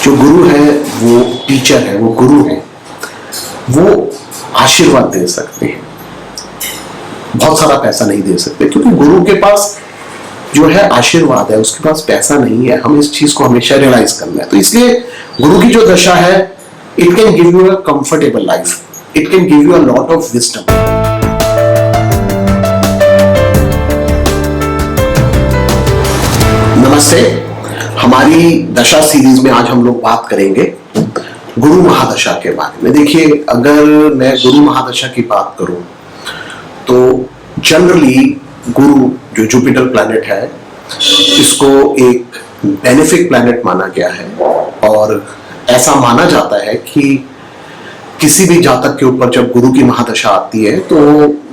जो गुरु है वो टीचर है, वो गुरु है, वो आशीर्वाद दे सकते हैं, बहुत सारा पैसा नहीं दे सकते, क्योंकि गुरु के पास जो है आशीर्वाद है, उसके पास पैसा नहीं है। हमें इस चीज को हमेशा रियलाइज करना है। तो इसलिए गुरु की जो दशा है, it can give you a comfortable life, it can give you a lot of wisdom. नमस्ते, हमारी दशा सीरीज में आज हम लोग बात करेंगे गुरु महादशा के बारे में। देखिए, अगर मैं गुरु महादशा की बात करूं तो जनरली गुरु जो जुपिटर प्लैनेट है, इसको एक बेनिफिक प्लैनेट माना गया है और ऐसा माना जाता है कि किसी भी जातक के ऊपर जब गुरु की महादशा आती है तो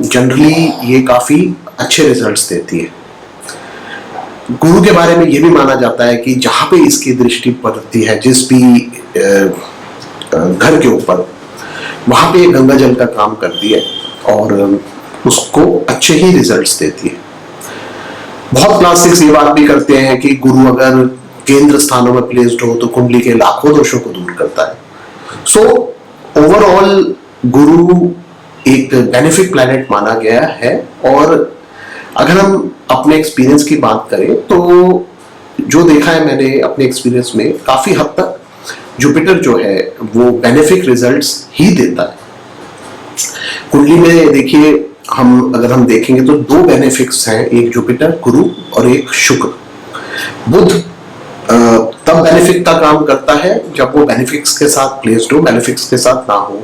जनरली ये काफी अच्छे रिजल्ट्स देती है। गुरु के बारे में ये भी माना जाता है कि जहां पे इसकी दृष्टि पड़ती है, जिस भी घर के ऊपर, वहां पे गंगा जल का काम करती है और उसको अच्छे ही रिजल्ट्स देती है। बहुत क्लासिक्स ये बात भी करते हैं कि गुरु अगर केंद्र स्थानों में प्लेस्ड हो तो कुंडली के लाखों दोषों को दूर करता है। सो ओवरऑल गुरु एक बेनिफिक प्लैनेट माना गया है। और अगर हम अपने एक्सपीरियंस की बात करें तो जो देखा है मैंने अपने एक्सपीरियंस में, काफी हद तक जुपिटर जो है वो बेनिफिक रिजल्ट्स ही देता है। कुंडली में देखिए, अगर हम देखेंगे तो दो बेनिफिक्स हैं, एक जुपिटर गुरु और एक शुक्र। बुध तब बेनिफिक का काम करता है जब वो बेनिफिक्स के साथ प्लेस्ड हो, बेनिफिक्स के साथ ना हो।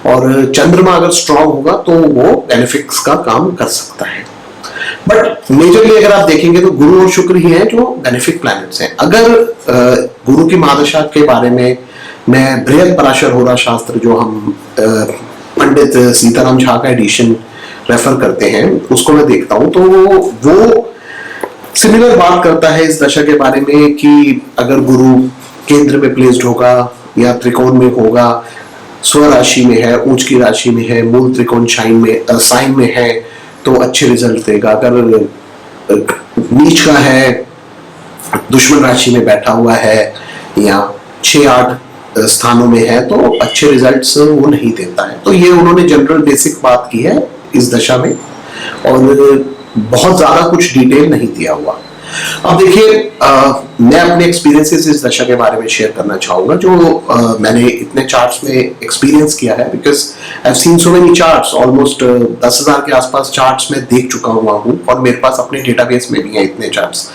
और चंद्रमा अगर स्ट्रांग होगा तो वो बेनिफिक्स का काम कर सकता है। बट मेजरली अगर आप देखेंगे तो गुरु और शुक्र ही हैं जो बेनिफिक प्लैनेट्स हैं। अगर गुरु की महादशा के बारे में मैं बृहद पराशर होरा शास्त्र, जो हम पंडित सीताराम झा का एडिशन रेफर करते हैं, उसको मैं देखता हूं तो वो सिमिलर बात करता है इस दशा के बारे में कि अगर गुरु केंद्र में प्लेस्ड होगा या त्रिकोण में होगा, स्व राशि में है, उच्च की राशि में है, मूल त्रिकोण साइन में है तो अच्छे रिजल्ट देगा। अगर नीच का है, दुश्मन राशि में बैठा हुआ है या 6-8 स्थानों में है तो अच्छे रिजल्ट्स वो नहीं देता है। तो ये उन्होंने जनरल बेसिक बात की है इस दशा में और बहुत ज्यादा कुछ डिटेल नहीं दिया हुआ। अब देखिए, मैं अपने एक्सपीरियंसेस इस दशा के बारे में शेयर करना चाहूंगा जो मैंने इतने चार्ट्स में एक्सपीरियंस किया है, because I have seen so many charts, almost 10,000 के आसपास चार्ट्स में देख चुका हुआ हूँ और मेरे पास अपने डेटाबेस में भी है इतने चार्ट्स।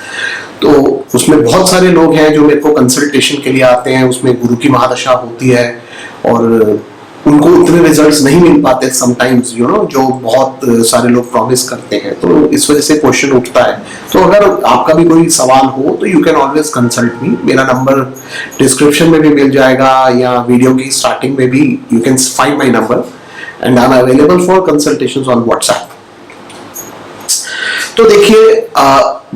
तो उसमें बहुत सारे लोग हैं जो मेरे को कंसल्टेशन के लिए आते हैं, उसमें गुरु की महादशा होती है और उनको उतने रिजल्ट्स नहीं मिल पाते समटाइम्स, जो बहुत सारे लोग प्रॉमिस करते हैं। तो इस वजह से क्वेश्चन उठता है। तो अगर आपका भी कोई सवाल हो तो यू कैन ऑलवेज कंसल्ट मी। मेरा नंबर डिस्क्रिप्शन में भी मिल जाएगा या वीडियो की स्टार्टिंग में भी you can find my number and I am available for consultations on WhatsApp. तो देखिए,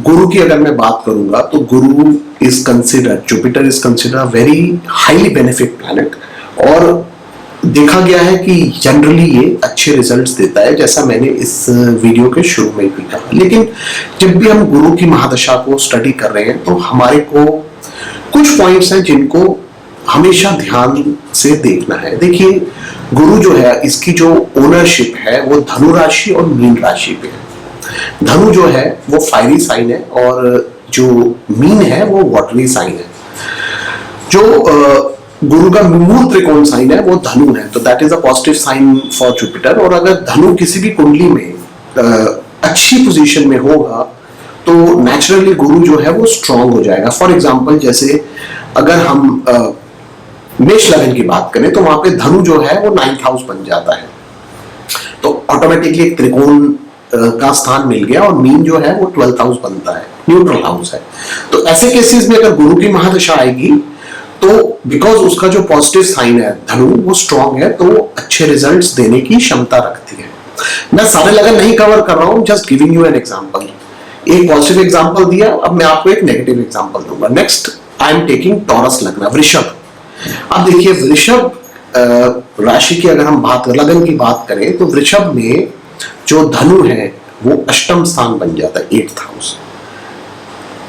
गुरु की अगर मैं बात करूंगा तो गुरु is considered, Jupiter is considered a very highly benefic planet और देखा गया है कि जनरली ये अच्छे रिजल्ट्स देता है, जैसा मैंने इस वीडियो के शुरू में भी कहा। लेकिन जब भी हम गुरु की महादशा को स्टडी कर रहे हैं तो हमारे को कुछ पॉइंट्स हैं जिनको हमेशा ध्यान से देखना है। देखिए, गुरु जो है, इसकी जो ओनरशिप है वो धनु राशि और मीन राशि पे है। धनु जो है वो फायरी साइन है और जो मीन है वो वाटरी साइन है। जो गुरु का मूल त्रिकोण साइन है वो धनु है, तो that is a positive sign for Jupiter. और अगर धनु किसी भी कुंडली में अच्छी पोजीशन में होगा तो नेचुरली गुरु जो है वो स्ट्रांग हो जाएगा। फॉर एग्जांपल, जैसे अगर हम मेष लगन की बात करें तो वहां पे धनु जो है वो 9th हाउस बन जाता है, तो ऑटोमेटिकली एक त्रिकोण का स्थान मिल गया और मीन जो है वो 12th हाउस बनता है, न्यूट्रल हाउस है। तो ऐसे केसेस में अगर गुरु की महादशा आएगी तो बिकॉज उसका जो पॉजिटिव साइन है धनु वो स्ट्रांग है, तो वो अच्छे रिजल्ट्स देने की क्षमता रखती है। मैं सारे लगन नहीं कवर कर रहा हूं, just giving you an example. एक पॉजिटिव एग्जांपल दिया, अब मैं आपको एक नेगेटिव एग्जांपल दूंगा। Next I am taking taurus लग्न, वृषभ। अब देखिए, वृषभ राशि की अगर हम लगन की बात करें तो वृषभ में जो धनु है वो अष्टम स्थान बन जाता है, 8th हाउस।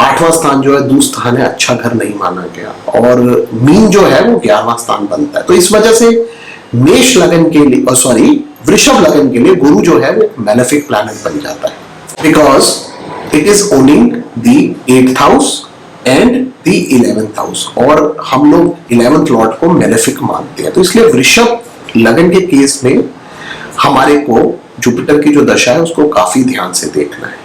8वां स्थान जो है दुस्थान है, अच्छा घर नहीं माना गया, और मीन जो है वो 11वां स्थान बनता है। तो इस वजह से मेष लगन के लिए, सॉरी वृषभ लगन के लिए गुरु जो है वो मैलेफिक प्लैनेट बन जाता है, because it is owning the 8th house and the 11th house, और हम लोग 11th लॉर्ड को मैलेफिक मानते हैं। तो इसलिए वृषभ लगन के केस में हमारे को जुपिटर की जो दशा है उसको काफी ध्यान से देखना है।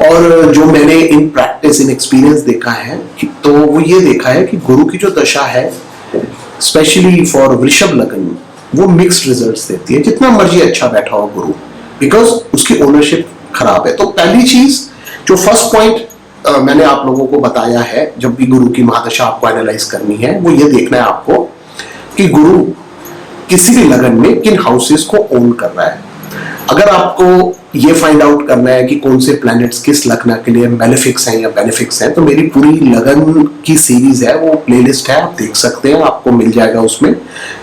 और जो मैंने इन प्रैक्टिस इन एक्सपीरियंस देखा है तो वो ये देखा है कि गुरु की जो दशा है स्पेशली फॉर वृषभ लगन वो मिक्स्ड रिजल्ट्स देती है, जितना मर्जी अच्छा बैठा हो गुरु, बिकॉज उसकी ओनरशिप खराब है। तो पहली चीज जो फर्स्ट पॉइंट मैंने आप लोगों को बताया है, जब भी गुरु की महादशा आपको एनालाइज करनी है, वो ये देखना है आपको कि गुरु किसी भी लगन में किन हाउसेस को ओन कर रहा है। अगर आपको ये फाइंड आउट करना है कि कौन से प्लैनेट्स किस लगन के लिए मेलेफिक्स हैं या बेनिफिक्स हैं, तो मेरी पूरी लगन की सीरीज है, वो प्लेलिस्ट है, आप देख सकते हैं, आपको मिल जाएगा उसमें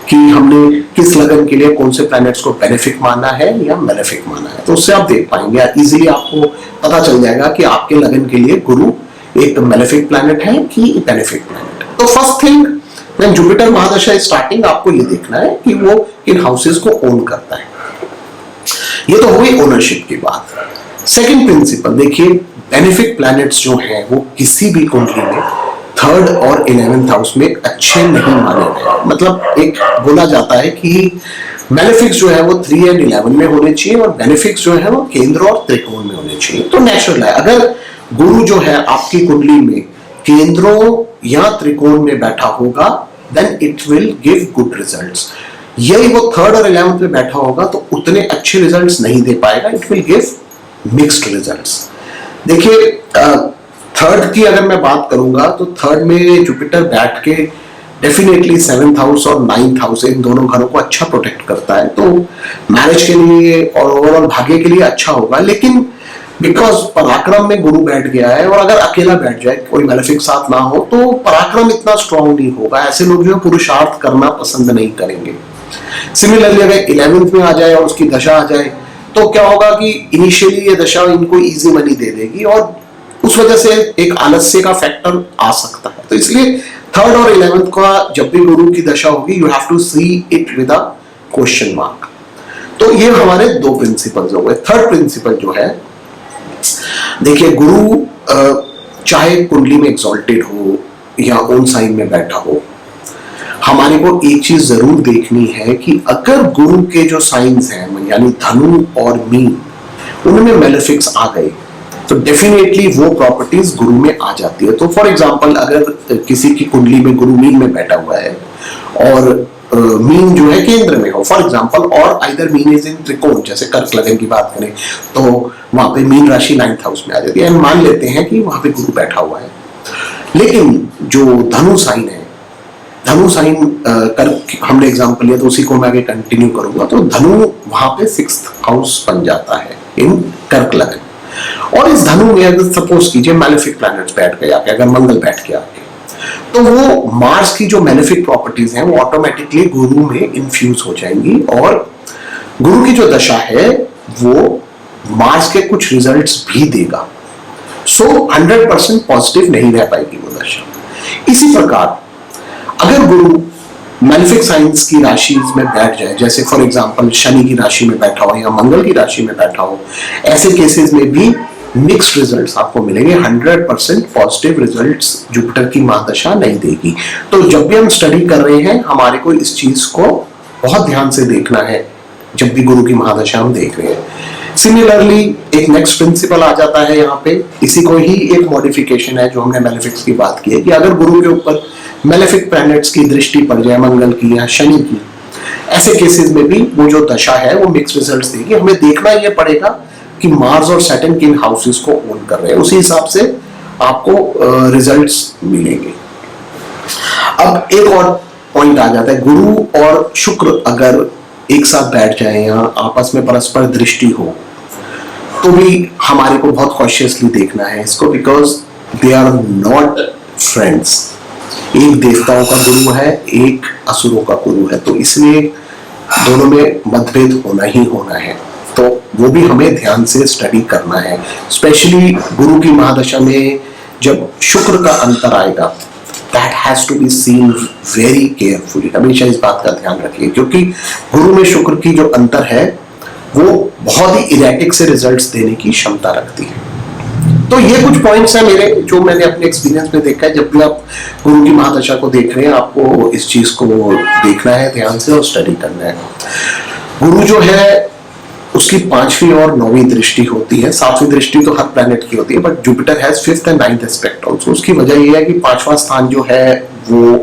कि हमने किस लगन के लिए कौन से प्लैनेट्स को बेनिफिक माना है या मेलेफिक माना है। तो उससे आप देख पाएंगे, इजीली आपको पता चल जाएगा कि आपके लगन के लिए गुरु एक मेलेफिक प्लैनेट है कि बेनिफिक प्लैनेट। तो फर्स्ट थिंग व्हेन जुपिटर महादशा स्टार्टिंग, आपको ये देखना है कि वो किन हाउसेस को ओन करता है। ये तो हो गई ओनरशिप की बात। सेकंड प्रिंसिपल देखिए, बेनिफिक प्लैनेट्स जो हैं वो किसी भी कुंडली में 3rd और 11th हाउस में अच्छे नहीं माने गए। मतलब एक बोला जाता है कि मेलेफिक्स जो है वो 3 और 11 में होने चाहिए, और बेनिफिक्स जो है वो केंद्र और त्रिकोण में होने चाहिए। तो नेचुरल है, अगर गुरु जो है आपकी कुंडली में केंद्रों या त्रिकोण में बैठा होगा then it will give good results. यही वो 3rd और 11th में बैठा होगा तो उतने अच्छे रिजल्ट्स नहीं दे पाएगा, it will give mixed results. देखिए 3rd की अगर मैं बात करूंगा तो 3rd में जुपिटर बैठ के डेफिनेटली 7th हाउस और 9th हाउस इन दोनों घरों को अच्छा प्रोटेक्ट करता है, तो मैरिज के लिए और ओवरऑल भाग्य के लिए अच्छा होगा। लेकिन बिकॉज पराक्रम में गुरु बैठ गया है, और अगर अकेला बैठ जाए, कोई मेलेफिक साथ ना हो, तो पराक्रम इतना स्ट्रांग नहीं होगा। ऐसे लोग जो है पुरुषार्थ करना पसंद नहीं करेंगे। सिमिलरली अगर 11th में आ जाए और उसकी दशा आ जाए तो क्या होगा कि इनिशियली ये दशा इनको इजी मनी दे देगी, और उस वजह से एक आलस्य का फैक्टर आ सकता है। तो इसलिए 3rd और 11th का जब भी गुरु की दशा होगी, you have to see it with a question mark. तो ये हमारे दो प्रिंसिपल्स हो गए। थर्ड प्रिंसिपल जो है, देखिए गुरु चाहे कुंडली में एक्सॉल्टेड हो या ओन साइन में बैठा हो, हमारे को एक चीज जरूर देखनी है कि अगर गुरु के जो साइंस हैं यानी धनु और मीन, उनमें मेलेफिक्स आ गए तो डेफिनेटली वो प्रॉपर्टीज गुरु में आ जाती है। तो फॉर एग्जांपल अगर किसी की कुंडली में गुरु मीन में बैठा हुआ है और मीन जो है केंद्र में हो फॉर एग्जांपल, और आइदर मीन इज इन त्रिकोण, जैसे कर्क लगन की बात करें तो वहां पे मीन राशि 9th हाउस में आ जाती है, मान लेते हैं कि वहां पे गुरु बैठा हुआ है। लेकिन जो धनु साइन है, धनु साइन कर्क हमने एग्जांपल लिया तो उसी को मैं आगे कंटिन्यू करूंगा। तो धनु वहां पे 6th हाउस बन जाता है इन कर्क लगन, और इस धनु में अगर सपोज कीजिए मैलेफिक प्लैनेट्स बैठ गए आके, अगर मंगल बैठ के आके, तो वो मार्स की जो मैलेफिक प्रॉपर्टीज हैं वो ऑटोमेटिकली गुरु में इन्फ्यूज हो जाएंगी, और गुरु की जो दशा है वो मार्स के कुछ रिजल्ट्स भी देगा। सो 100% पॉजिटिव नहीं रह पाएगी वो दशा। इसी प्रकार अगर गुरु मैलेफिक साइंस की राशि में बैठ जाए, जैसे फॉर एग्जांपल शनि की राशि में बैठा हो या मंगल की राशि में बैठा हो, ऐसे केसेस में भी मिक्स्ड रिजल्ट्स आपको मिलेंगे। 100% पॉजिटिव रिजल्ट्स जुपिटर की महादशा नहीं देगी। तो जब भी हम स्टडी कर रहे हैं, हमारे को इस चीज को बहुत ध्यान से देखना है जब भी गुरु की महादशा हम देख रहे हैं। सिमिलरली एक नेक्स्ट प्रिंसिपल आ जाता है यहाँ पे, इसी को ही एक मॉडिफिकेशन है जो हमने मेलेफिक्स की बात की है कि अगर गुरु के ऊपर मेलेफिक प्लैनेट्स की दृष्टि पड़ जाए, मंगल की या शनि की, ऐसे केसेस में भी वो जो दशा है वो मिक्स्ड रिजल्ट्स देगी। हमें देखना ये पड़ेगा कि मार्स और सैटर्न किन हाउसेस को ओन कर रहे हैं, उसी हिसाब से आपको रिजल्ट्स मिलेंगे। अब एक और पॉइंट आ जाता है, गुरु और शुक्र अगर एक साथ बैठ जाए या आपस में परस्पर दृष्टि हो, तो भी हमारे को बहुत कॉशियसली देखना है इसको, because they are not friends. एक देवताओं का गुरु है, एक असुरों का गुरु है, तो इसलिए दोनों में मतभेद होना ही होना है। तो वो भी हमें ध्यान से स्टडी करना है। स्पेशली गुरु की महादशा में जब शुक्र का अंतर आएगा, that has to be seen very carefully. हमेशा इस बात का ध्यान रखिए, क्योंकि गुरु में शुक्र की जो अंतर है वो बहुत ही इरेटिक से रिजल्ट्स देने की क्षमता रखती है। तो ये कुछ पॉइंट्स हैं मेरे, जो मैंने अपने एक्सपीरियंस में देखा है। जब भी आप गुरु की महादशा को देख रहे हैं, आपको इस चीज को देखना है ध्यान से और स्टडी करना है। गुरु जो है उसकी 5वीं और 9वीं दृष्टि होती है। 7वीं दृष्टि तो हर प्लैनेट की होती है, but Jupiter has 5th and 9th aspect also. उसकी वजह यह है कि 5वां स्थान जो है वो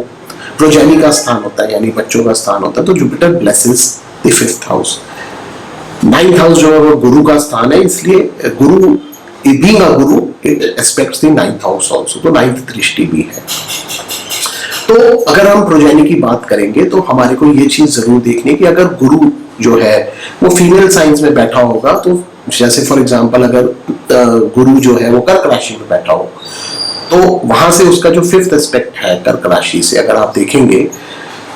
प्रोजेनी का स्थान होता है, यानी बच्चों का स्थान होता है। तो Jupiter blesses the 5th house. 9th house जो है वो गुरु का स्थान है, इसलिए गुरु being a Guru it aspects the 9th house also. तो 9th दृष्टि भी है। तो अगर हम प्रोजेनी की बात करेंगे तो हमारे को ये चीज जरूर देखनी कि अगर गुरु जो है वो फीमेल साइंस में बैठा होगा, तो जैसे फॉर एग्जांपल अगर गुरु जो है वो कर्क राशि में बैठा हो, तो वहां से उसका जो 5th एस्पेक्ट है कर्क राशि से अगर आप देखेंगे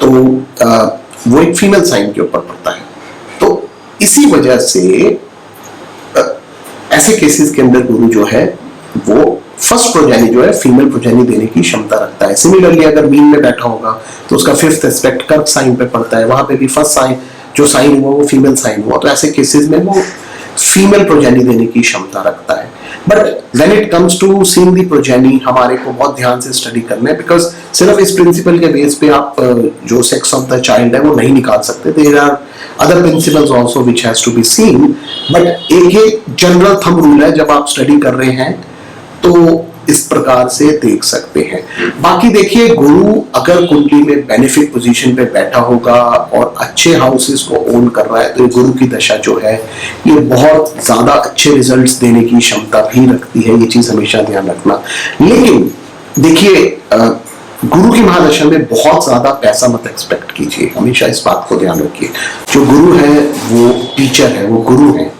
तो वो एक फीमेल साइन के ऊपर पड़ता है। तो इसी वजह से ऐसे केसेस के अंदर गुरु जो है वो फर्स्ट प्रोजेनी जो है फीमेल प्रोजेनी देने की क्षमता रखता है। सिमिलरली अगर मीन में बैठा होगा तो उसका 5th एस्पेक्ट कर्क साइन पे पड़ता है, वहां पे भी फर्स्ट साइन जो साइन हुआ वो फीमेल साइन हुआ, तो ऐसे केसेस में वो फीमेल प्रोजेनी देने की क्षमता रखता है। But when it comes to seeing the progeny, हमारे को बहुत ध्यान से स्टडी करना है, बिकॉज सिर्फ इस प्रिंसिपल के बेस पे आप जो सेक्स ऑफ द चाइल्ड है वो नहीं निकाल सकते। There are other principles also which has to be seen, but एक ये जनरल थंब रूल है, जब आप स्टडी कर रहे हैं तो इस प्रकार से देख सकते हैं। बाकी देखिए, गुरु अगर कुंडली में बेनिफिट पोजीशन पे बैठा होगा और अच्छे हाउसेस को ओन कर रहा है, तो गुरु की दशा जो है ये बहुत ज्यादा अच्छे रिजल्ट्स देने की क्षमता भी रखती है। ये चीज हमेशा ध्यान रखना। लेकिन देखिए, गुरु की महादशा में बहुत ज्यादा पैसा मत एक्सपेक्ट कीजिए, हमेशा इस बात को ध्यान रखिए। जो गुरु है वो टीचर है, वो गुरु है,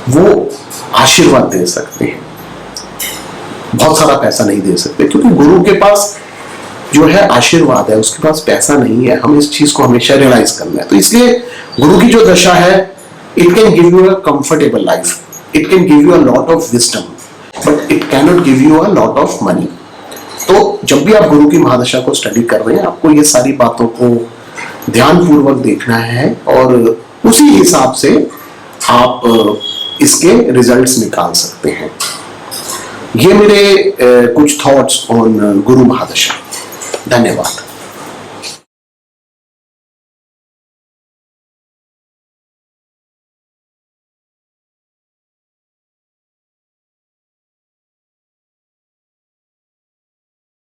वो आशीर्वाद दे सकते हैं, बहुत सारा पैसा नहीं दे सकते, क्योंकि गुरु के पास जो है आशीर्वाद है, उसके पास पैसा नहीं है। हम इस चीज को हमेशा रियलाइज करना है। तो इसलिए गुरु की जो दशा है, it can give you a comfortable life, it can give you a lot of wisdom, but it can not give you a lot of money. तो जब भी आप गुरु की महादशा को स्टडी कर रहे हैं, आपको ये सारी बातों को ध्यानपूर्वक देखना है और उसी हिसाब से आप इसके रिजल्ट्स निकाल सकते हैं। ये मेरे कुछ थॉट्स ऑन गुरु महादशा। धन्यवाद।